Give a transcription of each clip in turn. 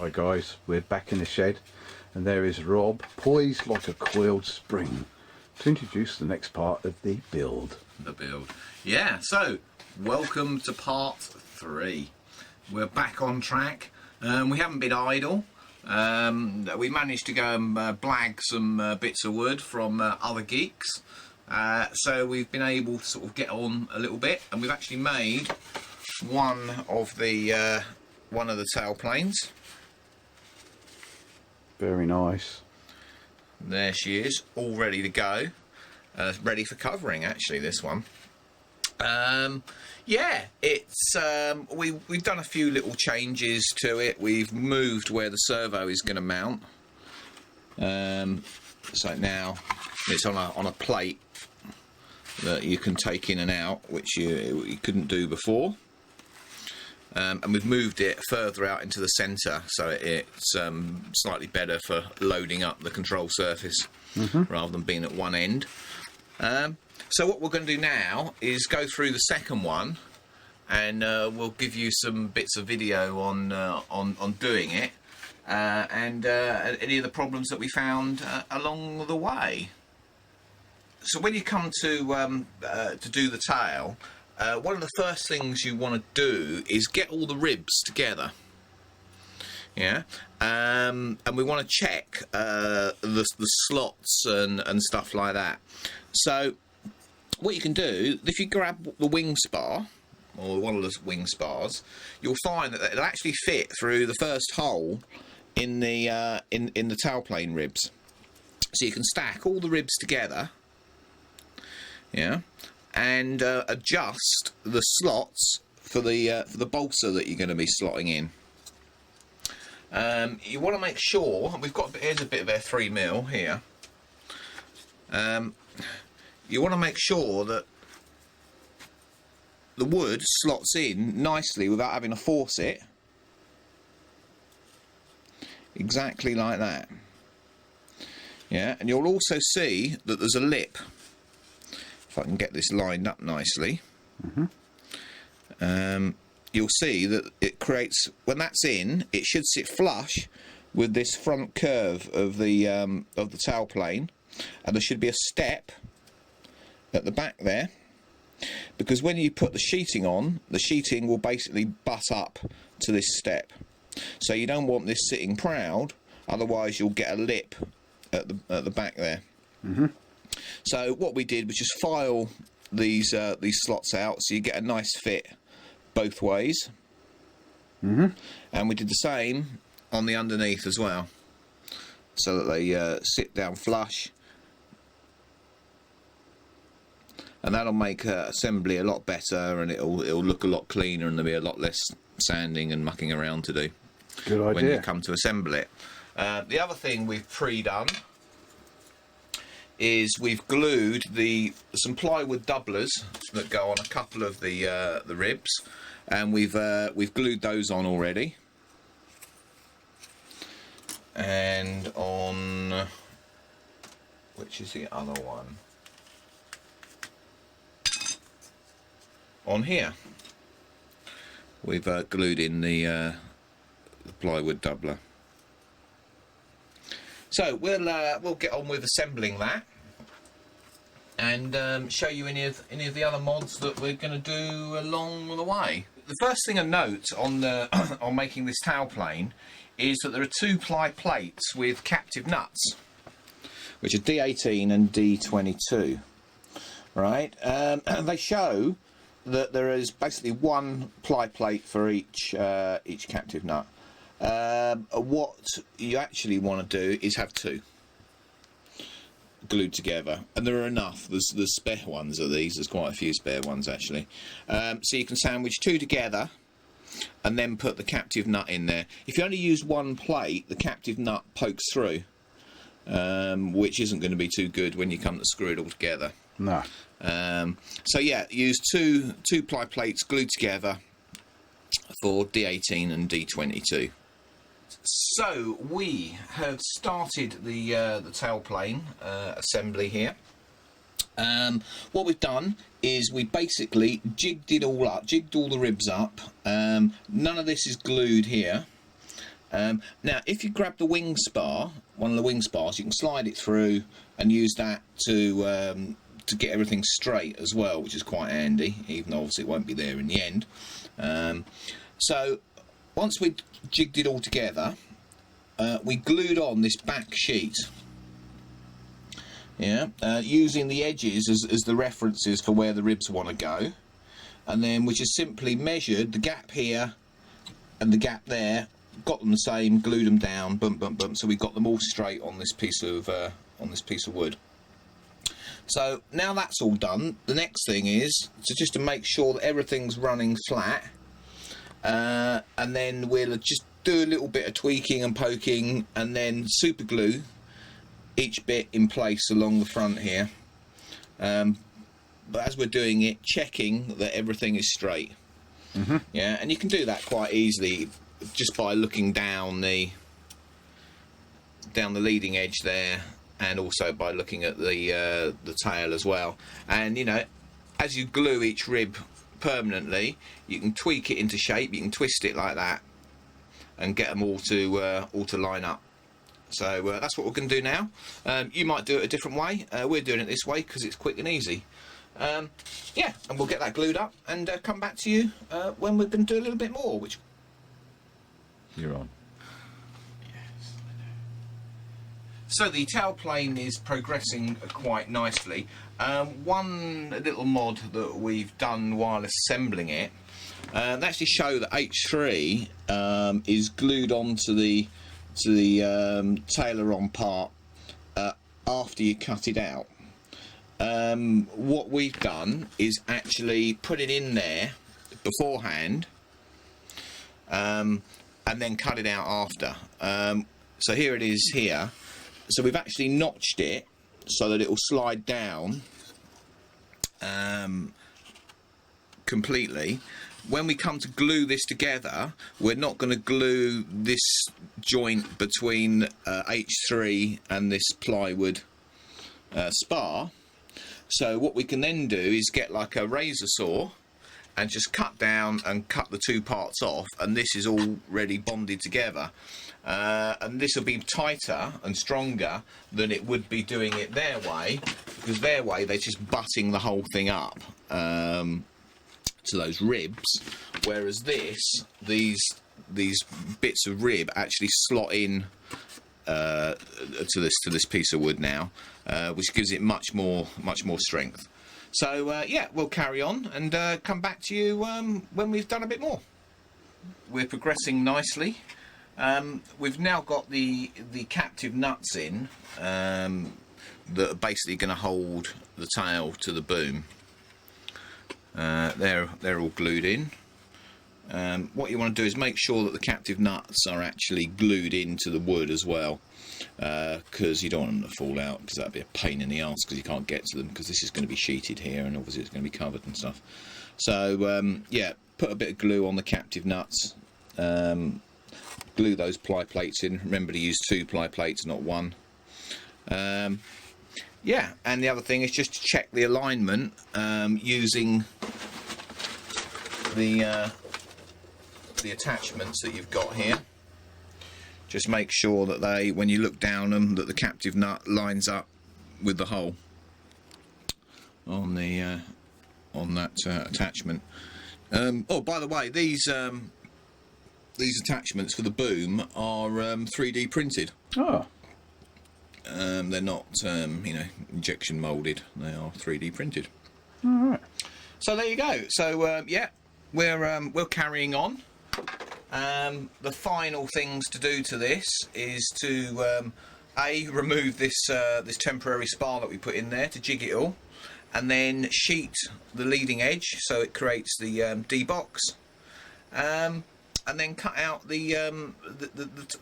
Hi guys, we're back in the shed and there is Rob, poised like a coiled spring, to introduce the next part of the build. Yeah, so welcome to part 3. We're back on track. We haven't been idle. We managed to go and blag some bits of wood from other geeks. So we've been able to sort of get on a little bit, and we've actually made one of the tailplanes. Very nice. There she is, all ready to go. Ready for covering, actually, this one. Yeah, it's we've done a few little changes to it. We've moved where the servo is going to mount. So now it's on a plate that you can take in and out, which you couldn't do before. And we've moved it further out into the centre, so it's slightly better for loading up the control surface rather than being at one end. So what we're going to do now is go through the second one, and we'll give you some bits of video on doing it, and any of the problems that we found along the way. So when you come to do the tail, one of the first things you want to do is get all the ribs together. Yeah, and we want to check the slots and stuff like that. So what you can do, if you grab the wing spar, or one of the wing spars, you'll find that it'll actually fit through the first hole in the tailplane ribs. So you can stack all the ribs together, yeah, and adjust the slots for the balsa that you're going to be slotting in. You want to make sure, here's a bit of F3mm here. You want to make sure that the wood slots in nicely without having to force it. Exactly like that. Yeah, and you'll also see that there's a lip. If I can get this lined up nicely. You'll see that it creates, when that's in, it should sit flush with this front curve of the tailplane, and there should be a step at the back there, because when you put the sheeting on, the sheeting will basically butt up to this step. So you don't want this sitting proud, otherwise you'll get a lip at the back there. So what we did was just file these slots out so you get a nice fit both ways. And we did the same on the underneath as well, so that they sit down flush, and that'll make assembly a lot better, and it'll look a lot cleaner, and there'll be a lot less sanding and mucking around to do. Good idea. When you come to assemble it. The other thing we've pre-done is we've glued some plywood doublers that go on a couple of the ribs, and we've glued those on already. And on, which is the other one? On here, we've glued in the plywood doubler. So we'll get on with assembling that, and show you any of the other mods that we're going to do along the way. The first thing to note on on making this tailplane is that there are 2 ply plates with captive nuts, which are D18 and D22. Right, and they show that there is basically 1 ply plate for each captive nut. What you actually want to do is have 2 glued together, and there are enough. There's spare ones of these. There's quite a few spare ones actually. So you can sandwich 2 together and then put the captive nut in there. If you only use 1 plate, the captive nut pokes through, which isn't going to be too good when you come to screw it all together. No. So yeah, use 2 ply plates glued together for D18 and D22. So we have started the tailplane assembly here. What we've done is we basically jigged it all up, jigged all the ribs up. None of this is glued here. Now, if you grab the wing spar, one of the wing spars, you can slide it through and use that to get everything straight as well, which is quite handy, even though obviously it won't be there in the end. So once we jigged it all together, we glued on this back sheet, using the edges as the references for where the ribs want to go, and then we just simply measured the gap here and the gap there, got them the same, glued them down, bump, bump, bump, so we got them all straight on this piece of wood. So now that's all done, the next thing is just to make sure that everything's running flat, and then we'll just do a little bit of tweaking and poking, and then super glue each bit in place along the front here. But as we're doing it, checking that everything is straight. Yeah, and you can do that quite easily just by looking down the leading edge there, and also by looking at the tail as well. And you know, as you glue each rib permanently, you can tweak it into shape, you can twist it like that and get them all to line up. So that's what we're going to do now. You might do it a different way. We're doing it this way because it's quick and easy. Yeah, and we'll get that glued up and come back to you when we're going to do a little bit more. Which you're on. Yes, I know. So the tailplane is progressing quite nicely. One little mod that we've done while assembling it, they actually show that H3 is glued onto the tailer-on part after you cut it out. What we've done is actually put it in there beforehand, and then cut it out after. So here it is here. So we've actually notched it so that it will slide down completely. When we come to glue this together, we're not going to glue this joint between H3 and this plywood spar. So what we can then do is get like a razor saw and just cut down and cut the two parts off, and this is already bonded together. And this will be tighter and stronger than it would be doing it their way, because their way they're just butting the whole thing up to those ribs, whereas these bits of rib actually slot in to this piece of wood now, which gives it much more strength. So yeah, we'll carry on and come back to you when we've done a bit more. We're progressing nicely. We've now got the captive nuts in that are basically going to hold the tail to the boom. They're all glued in. What you want to do is make sure that the captive nuts are actually glued into the wood as well, because you don't want them to fall out, because that'd be a pain in the arse because you can't get to them, because this is going to be sheeted here and obviously it's going to be covered and stuff. So yeah, put a bit of glue on the captive nuts, glue those ply plates in. Remember to use 2 ply plates, not 1. Yeah, and the other thing is just to check the alignment using the attachments that you've got here. Just make sure that they, when you look down them, that the captive nut lines up with the hole on the on that attachment. Oh, by the way, these attachments for the boom are 3D printed. Oh. They're not, you know, injection moulded. They are 3D printed. All right. So there you go. So yeah, we're carrying on. The final things to do to this is to remove this this temporary spar that we put in there to jig it all, and then sheet the leading edge so it creates the D-box, and then cut out the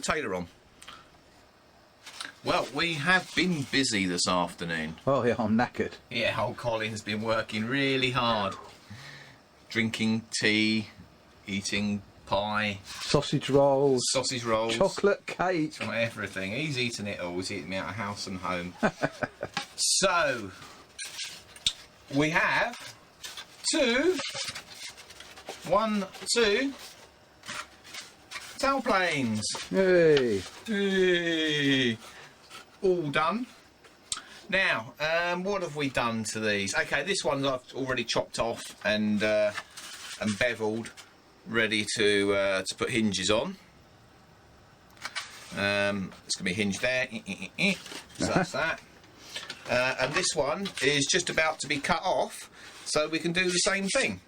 tailor-on. Well, we have been busy this afternoon. Oh yeah, I'm knackered. Yeah, old Colin's been working really hard. Drinking tea, eating pie. Sausage rolls. Chocolate cake. Everything. He's eating it all. He's eating me out of house and home. So, we have 2 tailor tailplanes. Hey. Hey. All done. Now, what have we done to these? Okay, this one I've already chopped off and beveled, ready to put hinges on. It's going to be hinged there. So that's that. And this one is just about to be cut off, so we can do the same thing.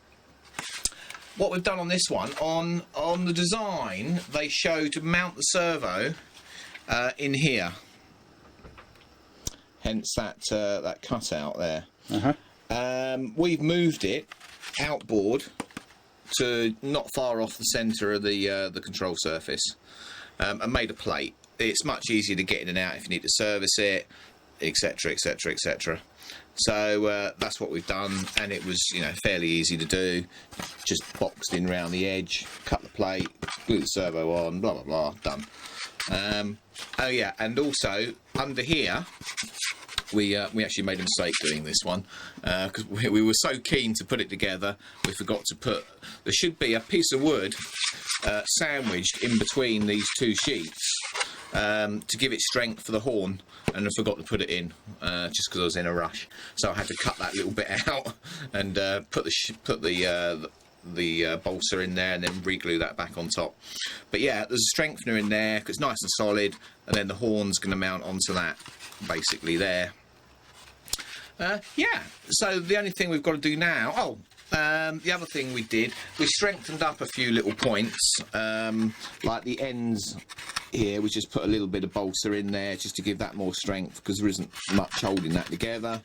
What we've done on this one, on the design, they show to mount the servo in here. Hence that cutout there. We've moved it outboard to not far off the centre of the control surface, and made a plate. It's much easier to get in and out if you need to service it, etc, etc, etc. So that's what we've done, and it was, you know, fairly easy to do. Just boxed in round the edge, cut the plate, glue the servo on, blah blah blah, done. Oh yeah, and also under here we actually made a mistake doing this one, because we were so keen to put it together, we forgot to put, there should be a piece of wood sandwiched in between these two sheets to give it strength for the horn, and I forgot to put it in just because I was in a rush, so I had to cut that little bit out and put the balsa in there and then re-glue that back on top. But yeah, there's a strengthener in there because it's nice and solid, and then the horn's going to mount onto that basically there. Yeah, so the only thing we've got to do now, the other thing we did, we strengthened up a few little points, like the ends here. We just put a little bit of balsa in there just to give that more strength, because there isn't much holding that together.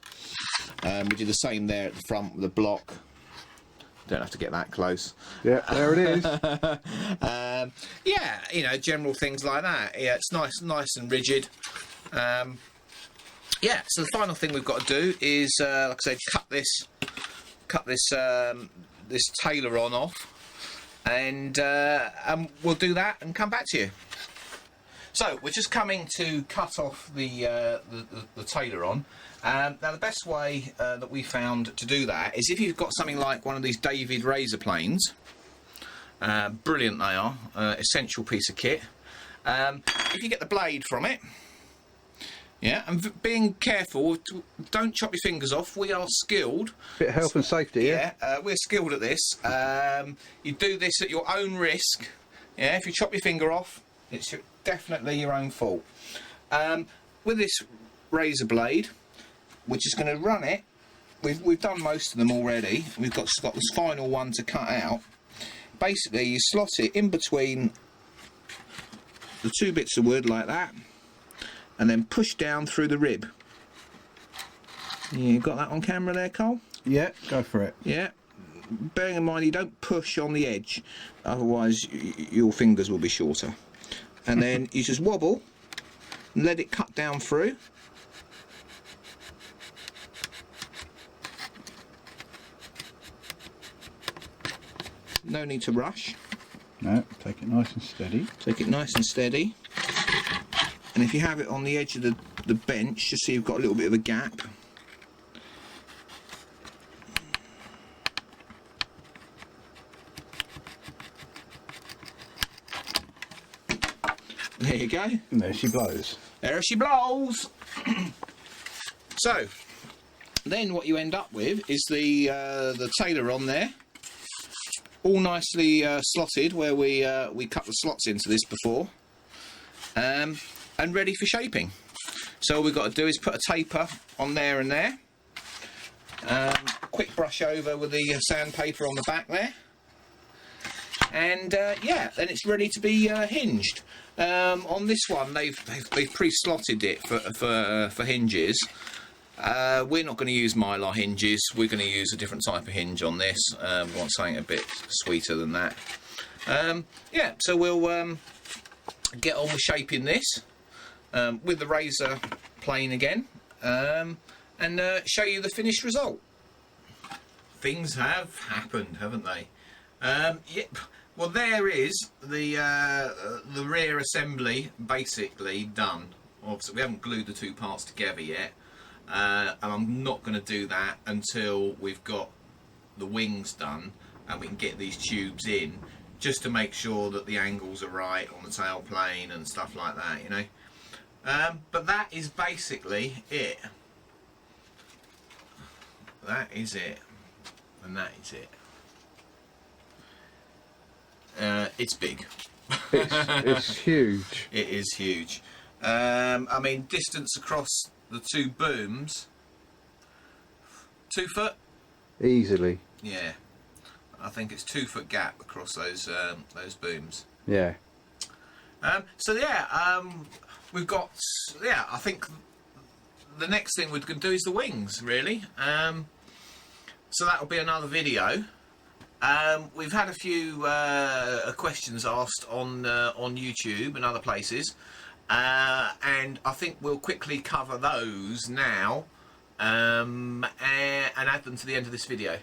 We did the same there at the front with the block. Don't have to get that close. Yeah, there it is. Yeah, you know, general things like that. Yeah, it's nice and rigid. Yeah, so the final thing we've got to do is, like I said, cut this taileron off, and we'll do that and come back to you. So we're just coming to cut off the taileron. Now the best way that we found to do that is if you've got something like one of these David Razor planes. Brilliant they are, essential piece of kit. If you get the blade from it, yeah, and being careful, don't chop your fingers off. We are skilled. Bit of health and safety, yeah. We're skilled at this. You do this at your own risk. Yeah, if you chop your finger off, it's definitely your own fault. With this razor blade, we're just going to run it. We've done most of them already. We've got this final one to cut out. Basically, you slot it in between the two bits of wood like that, and then push down through the rib. You got that on camera there, Cole? Yeah, go for it. Yeah. Bearing in mind you don't push on the edge, otherwise your fingers will be shorter. And then you just wobble and let it cut down through. No need to rush. No, take it nice and steady. Take it nice and steady. And if you have it on the edge of the bench, just so you've got a little bit of a gap. There you go. And there she blows. There she blows. So, then what you end up with is the taileron there, all nicely slotted where we cut the slots into this before, and ready for shaping. So all we've got to do is put a taper on there and there, quick brush over with the sandpaper on the back there, and yeah, then it's ready to be hinged. On this one, they've pre-slotted it for hinges. We're not going to use mylar hinges. We're going to use a different type of hinge on this. We want something a bit sweeter than that. Yeah, so we'll get on with shaping this with the razor plane again, and show you the finished result. Things have happened, haven't they? Yep. Well, there is the rear assembly basically done. Obviously, we haven't glued the two parts together yet, and I'm not going to do that until we've got the wings done and we can get these tubes in, just to make sure that the angles are right on the tailplane and stuff like that, you know. But that is basically it. That is it, and that is it. It's big. It's huge. It is huge. I mean, distance across the two booms, 2 foot? Easily. Yeah. I think it's 2 foot gap across those booms. Yeah. So yeah, we've got, yeah, I think the next thing we're going to do is the wings, really. So that'll be another video. We've had a few questions asked on YouTube and other places, and I think we'll quickly cover those now, and add them to the end of this video,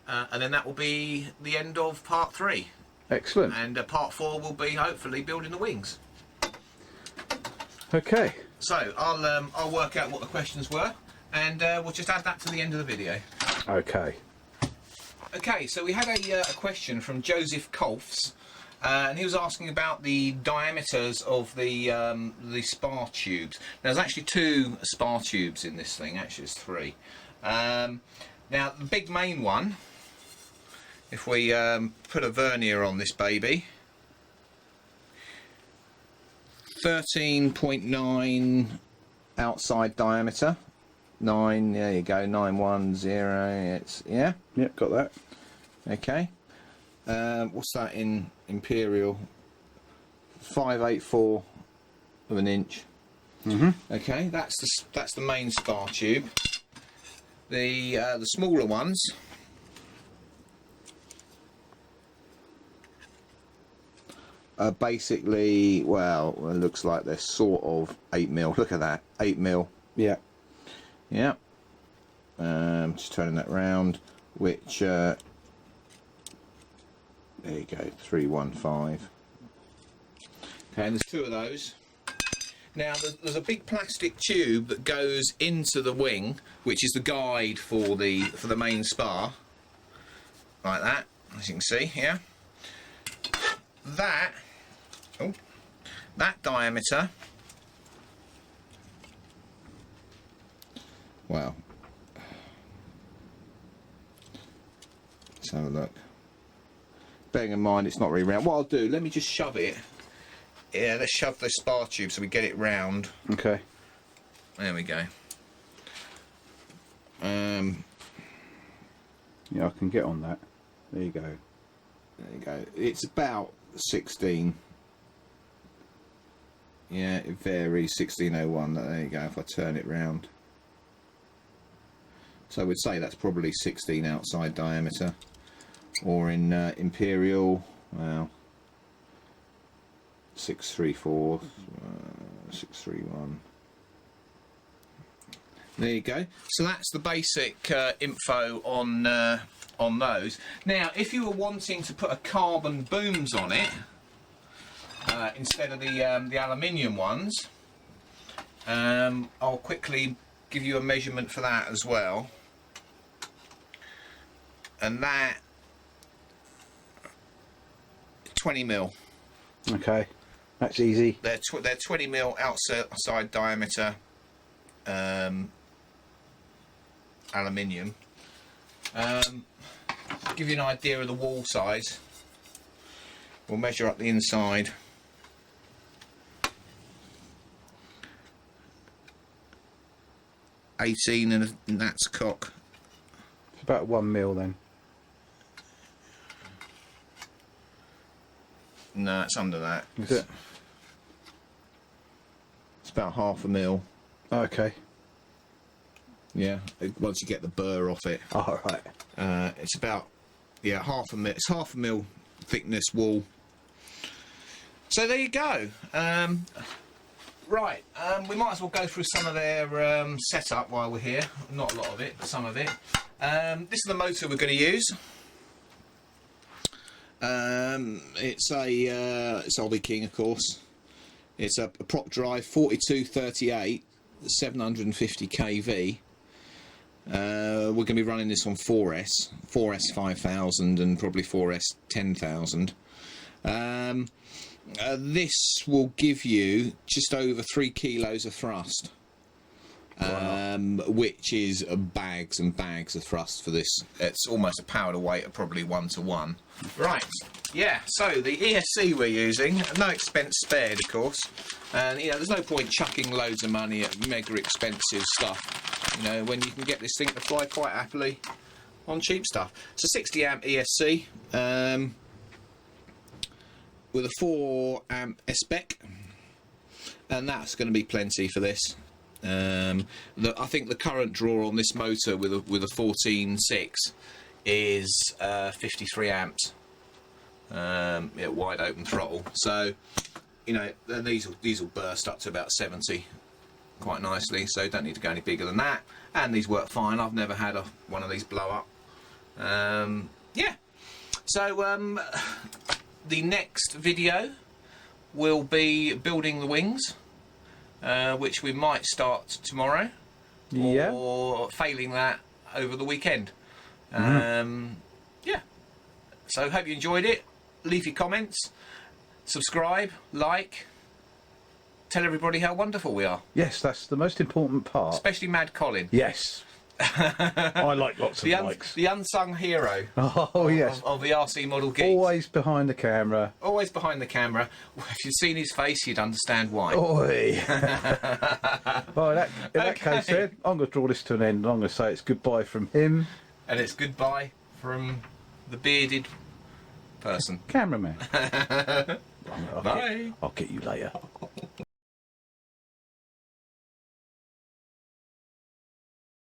and then that will be the end of part 3. Excellent. And part 4 will be hopefully building the wings. Okay. So I'll work out what the questions were, and we'll just add that to the end of the video. Okay. Okay, so we had a question from Joseph Kolfs, and he was asking about the diameters of the spar tubes. Now, there's actually 2 spar tubes in this thing. Actually, there's 3. Now, the big main one, if we put a vernier on this baby, 13.9 outside diameter. 9, there you go, 910, it's, yeah? Yep, got that. Okay. What's that in imperial? 5/84 of an inch. Okay, that's the main spar tube. The smaller ones, are basically, well, it looks like they're sort of 8mm. Look at that, 8mm. Yeah. Yeah. Just turning that round, which there you go, 315. Okay, and there's 2 of those. Now there's a big plastic tube that goes into the wing, which is the guide for the main spar, like that, as you can see here. That diameter, wow, let's have a look. Bearing in mind it's not really round, what I'll do, let me just shove it. Yeah, let's shove the spar tube so we get it round. Okay. There we go. Yeah, I can get on that. There you go. There you go. It's about 16. Yeah, it varies. 1601. There you go. If I turn it round, so I would say that's probably 16 outside diameter, or in imperial, well, 634, 631. There you go. So that's the basic info on those. Now, if you were wanting to put a carbon booms on it instead of the aluminium ones, I'll quickly give you a measurement for that as well. And that 20mm. Okay, that's easy. They're 20mm outside diameter aluminium. Give you an idea of the wall size. We'll measure up the inside. $18 and that's cock. It's about 1mm then. No, it's under that. Is it? It's about 1/2 mil. Okay. Yeah, once you get the burr off it. All right. It's about, yeah, 1/2 mil. It's 1/2 mil thickness wall. So there you go. Right, we might as well go through some of their setup while we're here. Not a lot of it, but some of it. This is the motor we're going to use. It's Hobbyking, of course. It's a prop drive 4238, 750 kV. We're going to be running this on 4S 5000 and probably 4S 10000. This will give you just over 3 kilos of thrust. Which is bags and bags of thrust for this. It's almost a power to weight of probably 1 to 1. Right, yeah, so the ESC we're using, no expense spared of course, and you know there's no point chucking loads of money at mega expensive stuff, you know, when you can get this thing to fly quite happily on cheap stuff. It's a 60 amp ESC with a 4 amp spec, and that's going to be plenty for this. I think the current draw on this motor with a 14.6 is 53 amps, wide open throttle. So, you know, these will burst up to about 70 quite nicely. So don't need to go any bigger than that. And these work fine. I've never had one of these blow up. Yeah. So the next video will be building the wings. Which we might start tomorrow, or failing that over the weekend. Yeah, so hope you enjoyed it. Leave your comments, subscribe, like, tell everybody how wonderful we are. Yes, that's the most important part. Especially Mad Colin. Yes. I like lots of likes. The unsung hero. Oh yes. Of the RC model Geeks. Always behind the camera. Always behind the camera. If you'd seen his face, you'd understand why. Oi. Right, in that case then, I'm going to draw this to an end and I'm going to say it's goodbye from him. And it's goodbye from the bearded person. Cameraman. Bye. I'll get you later.